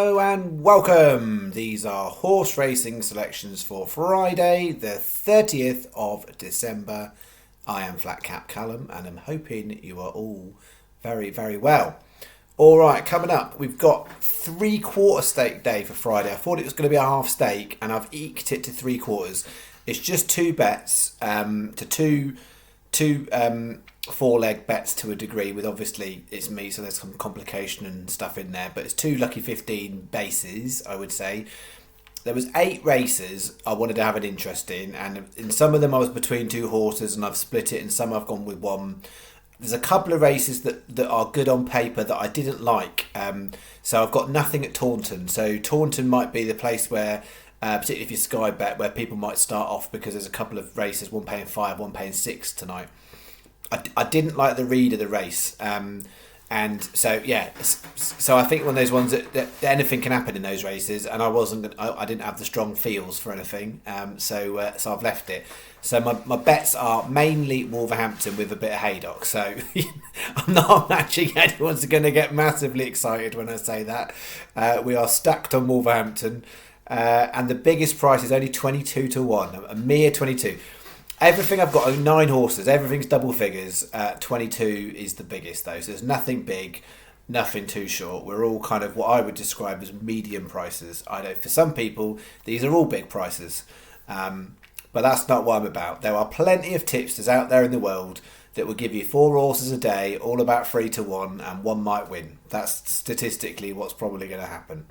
Hello and welcome. These are horse racing selections for Friday, the 30th of December. I am Flat Cap Callum and I'm hoping you are all very, very well. Alright, coming up, we've got 3/4 stake day for Friday. I thought it was going to be a half stake and I've eked it to 3/4. It's just two bets to two 4-leg bets to a degree, with obviously it's me, so there's some complication and stuff in there, but it's two lucky 15 bases, I would say. There was 8 races I wanted to have an interest in, and in some of them I was between two horses and I've split it, and some I've gone with one. There's a couple of races that are good on paper that I didn't like, so I've got nothing at Taunton. So Taunton might be the place where particularly if you Sky bet, where people might start off, because there's a couple of races, one paying 5, one paying 6 tonight. I didn't like the read of the race, and so yeah, so I think one of those ones that anything can happen in those races, and I didn't have the strong feels for anything, so I've left it. So my bets are mainly Wolverhampton with a bit of Haydock. So I'm not imagining anyone's going to get massively excited when I say that. We are stacked on Wolverhampton, and the biggest price is only 22 to 1, a mere 22. Everything I've got are 9 horses. Everything's double figures. 22 is the biggest though. So there's nothing big, nothing too short. We're all kind of what I would describe as medium prices. I know for some people these are all big prices, but that's not what I'm about. There are plenty of tipsters out there in the world that will give you 4 horses a day, all about 3 to 1, and one might win. That's statistically what's probably going to happen.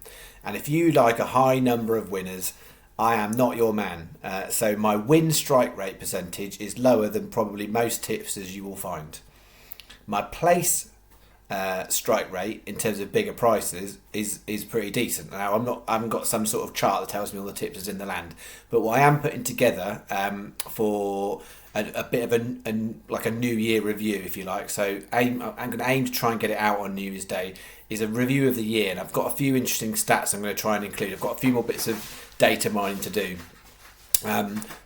And if you like a high number of winners, I am not your man. So my win strike rate percentage is lower than probably most tipsters you will find. My place strike rate in terms of bigger prices is pretty decent. Now I haven't got some sort of chart that tells me all the tipsters in the land, but what I am putting together for a bit of a New Year review, if you like. So I'm going to aim to try and get it out on New Year's Day. Is a review of the year, and I've got a few interesting stats I'm going to try and include. I've got a few more bits of data mining to do,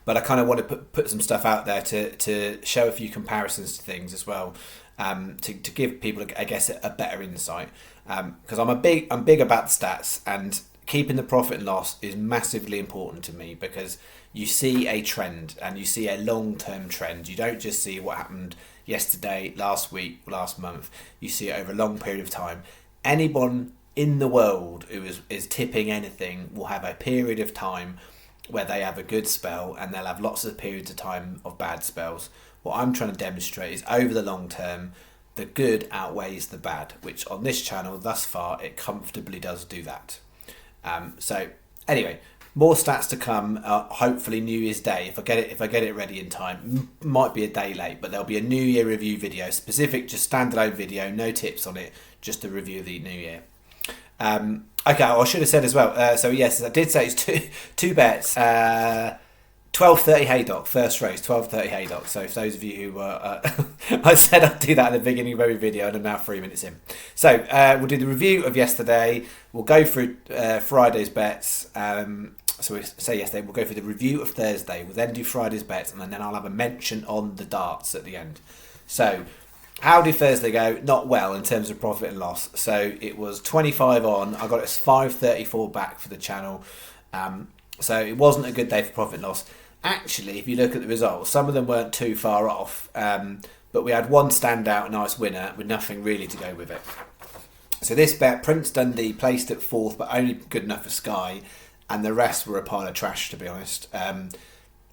but I kind of want to put some stuff out there to show a few comparisons to things as well, to give people, I guess, a better insight, because I'm big about the stats, and keeping the profit and loss is massively important to me, because you see a trend and you see a long-term trend. You don't just see what happened yesterday, last week, last month. You see it over a long period of time. Anyone in the world who is tipping anything will have a period of time where they have a good spell, and they'll have lots of periods of time of bad spells. What I'm trying to demonstrate is over the long term, the good outweighs the bad, which on this channel thus far it comfortably does do that. So anyway, more stats to come. Hopefully New Year's Day, if I get it ready in time. Might be a day late, but there'll be a New Year review video, specific, just standalone video, no tips on it, just a review of the New Year. Okay, I should have said as well. So yes, I did say it's two bets. 12:30 Haydock, first race, 12:30 Haydock. So for those of you who were, I said I'd do that at the beginning of every video, and I'm now 3 minutes in. So we'll do the review of yesterday. We'll go through Friday's bets. So we say yesterday, we'll go through the review of Thursday. We'll then do Friday's bets, and then I'll have a mention on the darts at the end. So how did Thursday go? Not well in terms of profit and loss. So it was 25 on. I got it as 534 back for the channel. So it wasn't a good day for profit and loss. Actually, if you look at the results, some of them weren't too far off. But we had one standout nice winner with nothing really to go with it. So this bet, Prince Dundee placed at 4th, but only good enough for Sky. And the rest were a pile of trash, to be honest.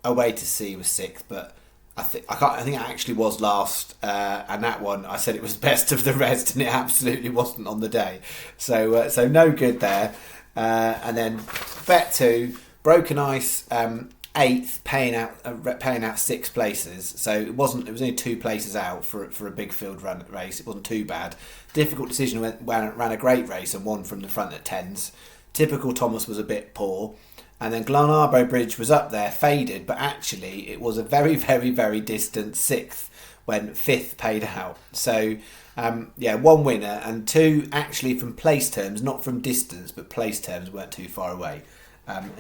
Away to Sea was 6th, but I think it actually was last, and that one I said it was best of the rest, and it absolutely wasn't on the day. So no good there. And then bet 2, Broken Ice, 8th, paying out 6 places. So it was only 2 places out for a big field run race. It wasn't too bad. Difficult decision when it ran a great race and won from the front at 10s. Typical Thomas was a bit poor. And then Glenarbo Bridge was up there, faded, but actually it was a very, very, very distant 6th when 5th paid out. So, one winner, and 2 actually from place terms, not from distance, but place terms weren't too far away.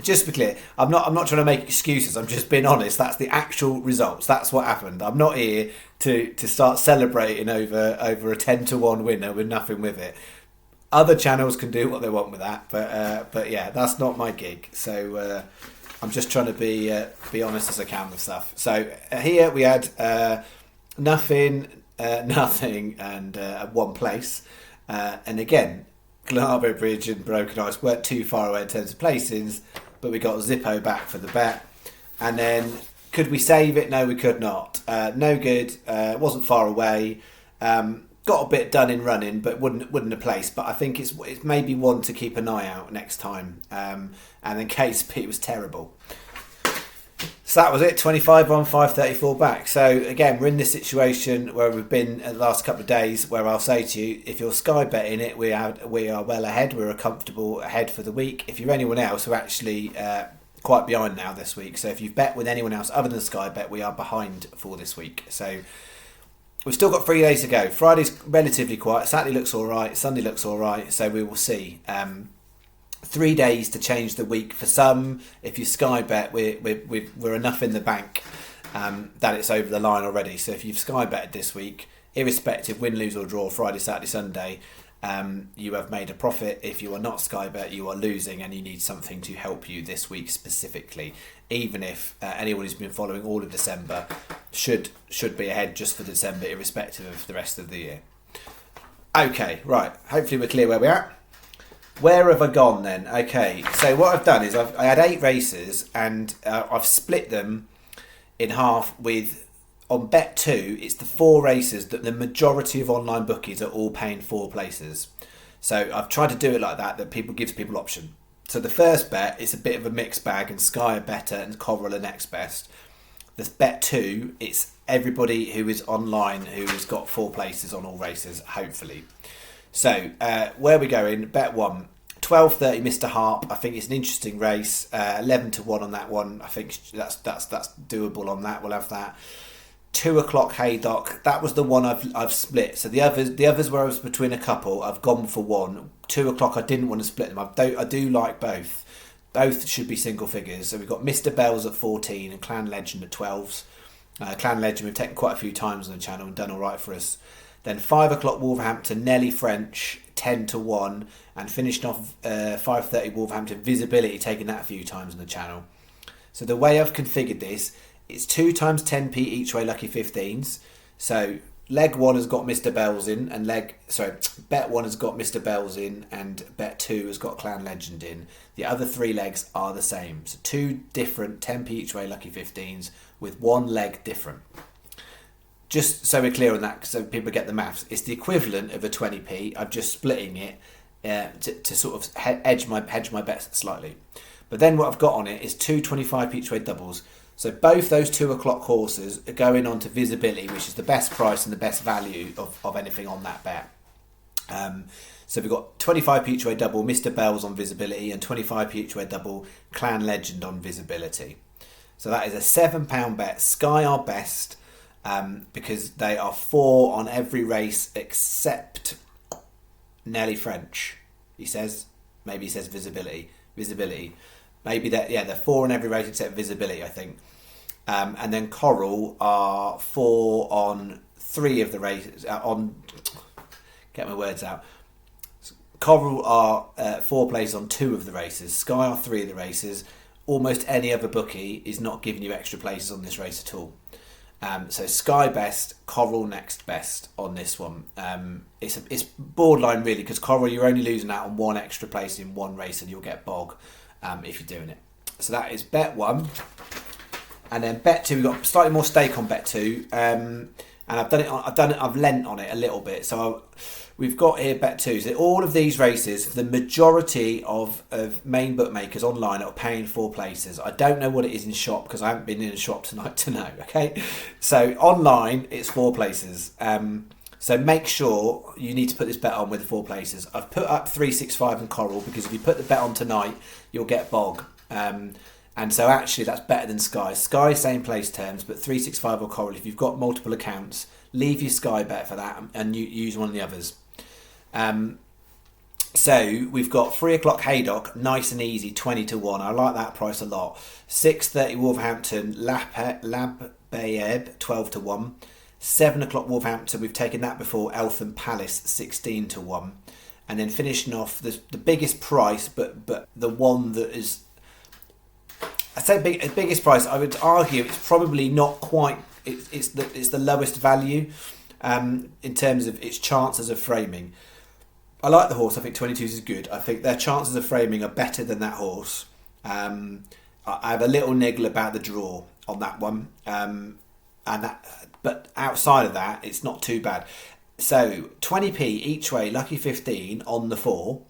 Just to be clear, I'm not trying to make excuses. I'm just being honest. That's the actual results. That's what happened. I'm not here to start celebrating over a 10 to 1 winner with nothing with it. Other channels can do what they want with that, but yeah, that's not my gig. So I'm just trying to be honest as I can with stuff. So here we had nothing, and one place, and again, Glenarvo Bridge and Broken Ice weren't too far away in terms of placings, but we got Zippo back for the bet, and then could we save it? No, we could not. No good. Wasn't far away. Got a bit done in running, but wouldn't have placed. But I think it's maybe one to keep an eye out next time. And in case Pete was terrible. So that was it. 25 on 534 back. So again, we're in this situation where we've been the last couple of days, where I'll say to you, if you're Sky betting it, we are well ahead. We're a comfortable ahead for the week. If you're anyone else, we're actually quite behind now this week. So if you've bet with anyone else other than Sky Bet, we are behind for this week. So we've still got 3 days to go. Friday's relatively quiet. Saturday looks all right. Sunday looks all right. So we will see. 3 days to change the week for some. If you Sky Bet, we're enough in the bank that it's over the line already. So if you've Sky betted this week, irrespective win, lose or draw, Friday, Saturday, Sunday, you have made a profit. If you are not Sky Bet, you are losing, and you need something to help you this week specifically. Even if anyone who's been following all of December should be ahead just for December, irrespective of the rest of the year. Okay, right. Hopefully we're clear where we're at. Where have I gone then? Okay, so what I've done is I had 8 races, and I've split them in half with, on bet 2, it's the 4 races that the majority of online bookies are all paying 4 places. So I've tried to do it like that gives people option. So the first bet, it's a bit of a mixed bag, and Sky are better and Coral are next best. The bet 2, it's everybody who is online who has got 4 places on all races, hopefully. So where are we going? Bet 1, 12:30 Mr. Harp. I think it's an interesting race. 11 to 1 on that one. I think that's doable on that. We'll have that. 2 o'clock Haydock. That was the one I've split. So the others where I was between a couple, I've gone for one. 2 o'clock I didn't want to split them. I do like both. Both should be single figures. So we've got Mr. Bells at 14 and Clan Legend at 12s. Clan Legend we've taken quite a few times on the channel and done all right for us. Then 5 o'clock Wolverhampton, Nelly French, 10 to 1, and finished off 5:30 Wolverhampton Visibility, taking that a few times on the channel. So the way I've configured this, it's 2 times 10p each way lucky 15s. So leg 1 has got Mr. Bells in, and bet 1 has got Mr. Bells in, and bet 2 has got Clan Legend in. The other 3 legs are the same. So 2 different 10p each way lucky 15s with 1 leg different. Just so we're clear on that, so people get the maths, it's the equivalent of a 20p. I'm just splitting it to sort of hedge my bets slightly. But then what I've got on it is 2 25p each way doubles. So both those 2 o'clock horses are going on to Visibility, which is the best price and the best value of anything on that bet. So we've got 25p each way double Mr. Bells on Visibility, and 25p each way double Clan Legend on Visibility. So that is a £7 bet. Sky are best. Because they are 4 on every race except Nelly French. He says, maybe he says Visibility. Maybe they're 4 on every race except Visibility, I think. And then Coral are 4 on 3 of the races. Get my words out. Coral are 4 places on 2 of the races. Sky are 3 of the races. Almost any other bookie is not giving you extra places on this race at all. So Sky best, Coral next best on this one. It's borderline really, because Coral you're only losing out on 1 extra place in 1 race, and you'll get bog if you're doing it. So that is bet 1, and then bet 2 we've got slightly more stake on bet 2, and I've lent on it a little bit. So we've got here bet 2. So all of these races, the majority of main bookmakers online are paying 4 places. I don't know what it is in shop because I haven't been in a shop tonight to know. Okay, so online it's 4 places. So make sure you need to put this bet on with the 4 places. I've put up 365 and Coral because if you put the bet on tonight, you'll get bog. And so actually that's better than Sky. Sky same place terms, but 365 or Coral, if you've got multiple accounts, leave your Sky bet for that and you use one of the others. So we've got 3 o'clock Haydock, nice and easy, 20 to 1. I like that price a lot. 6:30 Wolverhampton, Labbayeb, 12 to 1. 7 o'clock Wolverhampton, we've taken that before, Eltham Palace, 16 to 1. and then finishing off the biggest price, but the one that is, I say biggest price. I would argue it's probably not quite. It's the lowest value in terms of its chances of framing. I like the horse. I think 22s is good. I think their chances of framing are better than that horse. I have a little niggle about the draw on that one, but outside of that, it's not too bad. So 20p each way, lucky 15 on the 4.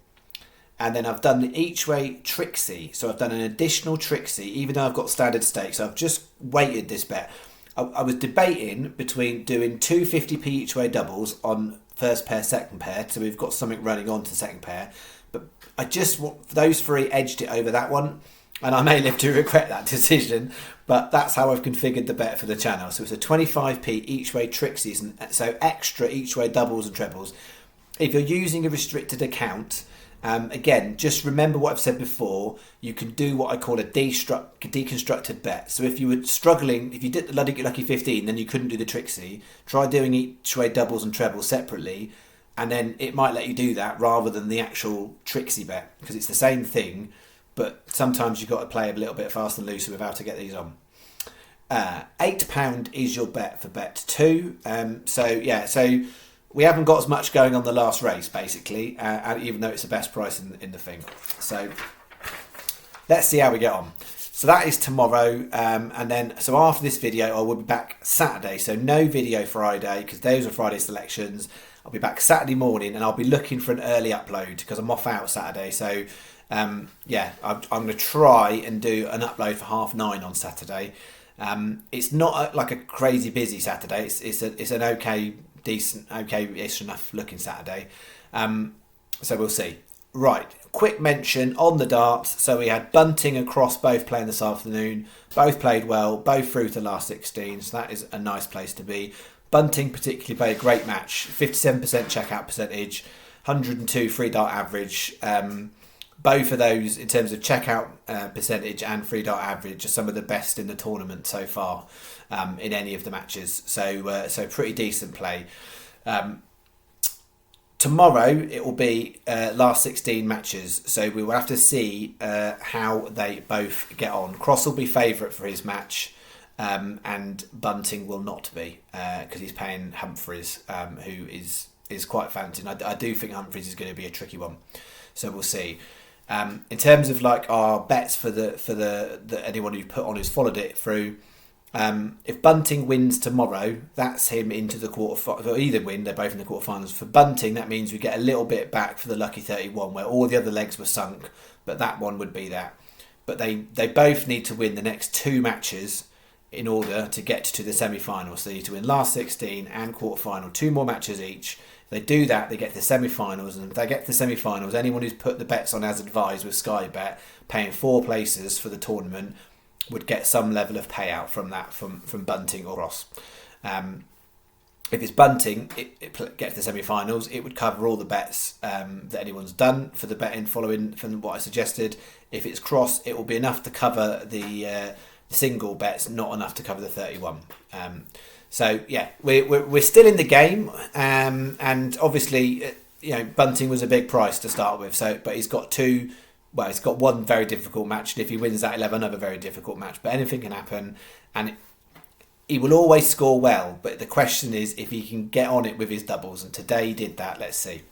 And then I've done the each way Trixie. So I've done an additional Trixie, even though I've got standard stakes. So I've just weighted this bet. I was debating between doing 250p each way doubles on first pair, second pair. So we've got something running on to second pair. But I just, those three edged it over that one. And I may live to regret that decision. But that's how I've configured the bet for the channel. So it's a 25p each way Trixies. And so extra each way doubles and trebles. If you're using a restricted account, again, just remember what I've said before. You can do what I call a deconstructed bet. So if you were struggling, if you did the lucky 15, then you couldn't do the Trixie. Try doing each way doubles and trebles separately, and then it might let you do that rather than the actual Trixie bet, because it's the same thing, but sometimes you've got to play a little bit fast and loose with how to get these on. £8 is your bet for bet 2. So we haven't got as much going on the last race, basically, even though it's the best price in the thing. So let's see how we get on. So that is tomorrow. And then, so after this video, I will be back Saturday. So no video Friday, because those are Friday selections. I'll be back Saturday morning, and I'll be looking for an early upload because I'm off out Saturday. So I'm going to try and do an upload for 9:30 on Saturday. It's not like a crazy busy Saturday. It's an okay-ish enough looking Saturday. So we'll see. Right, quick mention on the darts. So we had Bunting and Cross both playing this afternoon. Both played well, both through to the last 16. So that is a nice place to be. Bunting particularly played a great match. 57% checkout percentage, 102 free dart average. Both of those, in terms of checkout percentage and free dart average, are some of the best in the tournament so far in any of the matches. So pretty decent play. Tomorrow it will be last 16 matches, so we will have to see how they both get on. Cross will be favourite for his match, and Bunting will not be, because he's paying Humphreys, who is quite fancy. And I do think Humphreys is going to be a tricky one, so we'll see. In terms of like our bets for the anyone who put on who's followed it through, if Bunting wins tomorrow, that's him into the quarterfinals. Or either win, they're both in the quarterfinals. For Bunting, that means we get a little bit back for the lucky 31, where all the other legs were sunk, but that one would be that. But they both need to win the next 2 matches in order to get to the semi-finals. So they need to win last 16 and quarterfinal, 2 more matches each. If they do that, they get to the semi-finals, and if they get to the semi-finals, anyone who's put the bets on as advised with Sky Bet, paying 4 places for the tournament, would get some level of payout from that, from Bunting or Ross. If it's Bunting, it gets to the semi-finals, it would cover all the bets that anyone's done for the betting following from what I suggested. If it's Cross, it will be enough to cover the single bets, not enough to cover the 31. So yeah, we're still in the game, and obviously, Bunting was a big price to start with. So, but he's got one very difficult match, and if he wins that, he'll have another very difficult match. But anything can happen, and he will always score well. But the question is if he can get on it with his doubles, and today he did that. Let's see.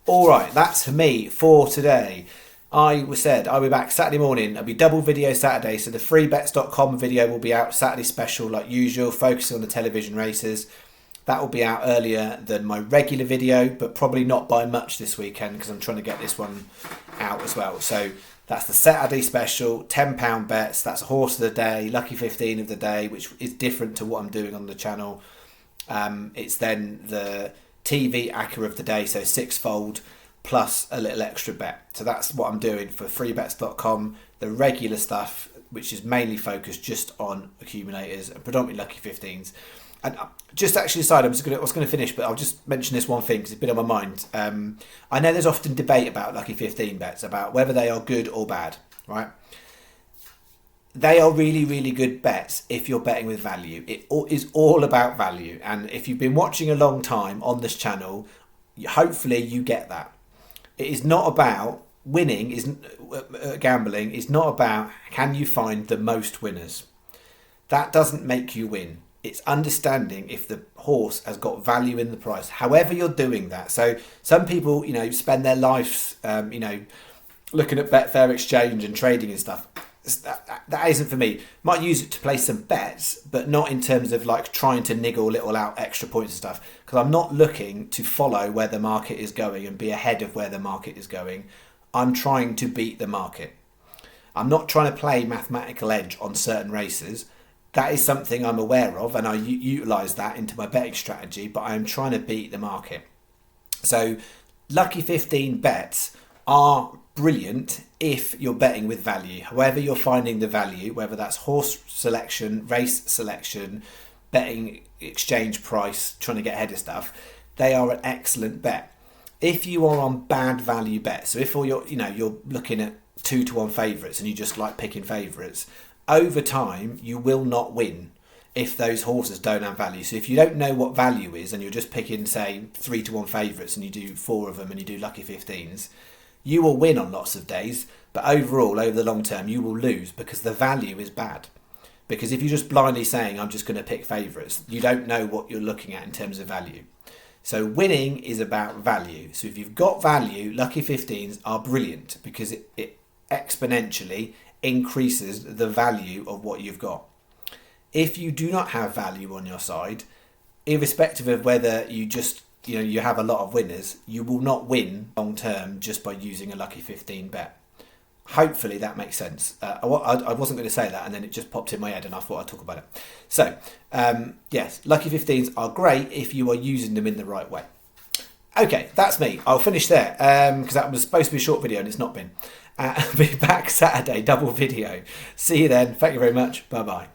All right, that's me for today. I said I'll be back Saturday morning. I'll be double video Saturday, so the freebets.com video will be out Saturday special like usual, focusing on the television races. That will be out earlier than my regular video, but probably not by much this weekend because I'm trying to get this one out as well. So that's the Saturday special, £10 bets. That's a horse of the day, lucky 15 of the day, which is different to what I'm doing on the channel. It's then the TV acca of the day, so 6-fold plus a little extra bet. So that's what I'm doing for freebets.com. The regular stuff, which is mainly focused just on accumulators and predominantly lucky 15s. And just actually decided I was going to finish, but I'll just mention this one thing because it's been on my mind. I know there's often debate about lucky 15 bets, about whether they are good or bad, right? They are really, really good bets if you're betting with value. It is all about value. And if you've been watching a long time on this channel, hopefully you get that. It is not about winning. Is gambling is not about can you find the most winners. That doesn't make you win. It's understanding if the horse has got value in the price. However you're doing that. So some people, spend their lives, looking at Betfair Exchange and trading and stuff. That isn't for me. Might use it to place some bets, but not in terms of like trying to niggle little out extra points and stuff. Because I'm not looking to follow where the market is going and be ahead of where the market is going. I'm trying to beat the market. I'm not trying to play mathematical edge on certain races. That is something I'm aware of, and I utilise that into my betting strategy, but I'm trying to beat the market. So Lucky 15 bets are brilliant if you're betting with value. However you're finding the value, whether that's horse selection, race selection, betting exchange price, trying to get ahead of stuff, they are an excellent bet. If you are on bad value bets, so if you're looking at 2-1 favourites and you just like picking favourites, over time you will not win if those horses don't have value. So if you don't know what value is and you're just picking, say, 3-1 favourites and you do 4 of them and you do Lucky 15s, you will win on lots of days, but overall, over the long term, you will lose because the value is bad. Because if you're just blindly saying, I'm just going to pick favourites, you don't know what you're looking at in terms of value. So winning is about value. So if you've got value, Lucky 15s are brilliant because it exponentially increases the value of what you've got. If you do not have value on your side, irrespective of whether you just you have a lot of winners, you will not win long term just by using a Lucky 15 bet. Hopefully that makes sense. I wasn't going to say that and then it just popped in my head and I thought I'd talk about it. So yes, Lucky 15s are great if you are using them in the right way. Okay, that's me. I'll finish there because that was supposed to be a short video and it's not been. I'll be back Saturday, double video. See you then. Thank you very much. Bye bye.